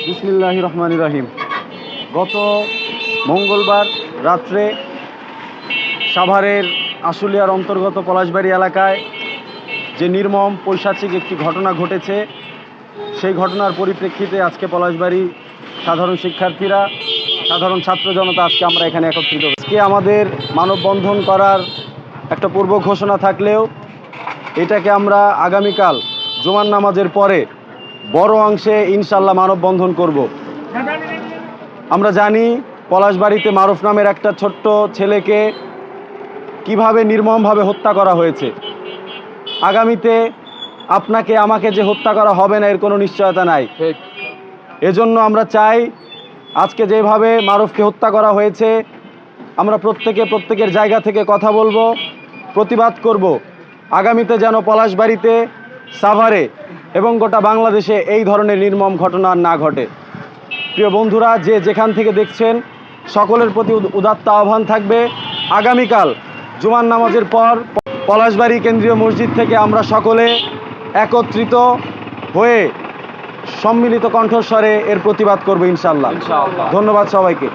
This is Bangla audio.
বিসমিল্লাহির রহমানির রহিম। গত মঙ্গলবার রাত্রে সাভারের আশুলিয়ার অন্তর্গত পলাশবাড়ি এলাকায় যে নির্মম পৈশাচিক একটি ঘটনা ঘটেছে, সেই ঘটনার পরিপ্রেক্ষিতে আজকে পলাশবাড়ি সাধারণ শিক্ষার্থীরা, সাধারণ ছাত্র জনতা আজকে আমরা এখানে একত্রিত। আজকে আমাদের মানববন্ধন করার একটা পূর্ব ঘোষণা থাকলেও এটাকে আমরা আগামীকাল জুমার নামাজের পরে বড় অংশে ইনশাল্লাহ মানববন্ধন করব। আমরা জানি পলাশবাড়িতে মারুফ নামের একটা ছোট্ট ছেলেকে কিভাবে নির্মমভাবে হত্যা করা হয়েছে। আগামীতে আপনাকে আমাকে যে হত্যা করা হবে না এর কোনো নিশ্চয়তা নাই। এজন্য আমরা চাই আজকে যেভাবে মারুফকে হত্যা করা হয়েছে, আমরা প্রত্যেকের জায়গা থেকে কথা বলবো, প্রতিবাদ করব। আগামীতে যেন পলাশবাড়িতে, সাভারে এবং গোটা বাংলাদেশে এই ধরনের নির্মম ঘটনা না ঘটে। প্রিয় বন্ধুরা, যে যেখান থেকে দেখছেন সকলের প্রতি উদাত্ত আহ্বান থাকবে, আগামীকাল জুমার নামাজের পর পলাশবাড়ি কেন্দ্রীয় মসজিদ থেকে আমরা সকলে একত্রিত হয়ে সম্মিলিত কণ্ঠস্বরে এর প্রতিবাদ করব ইনশাআল্লাহ। ধন্যবাদ সবাইকে।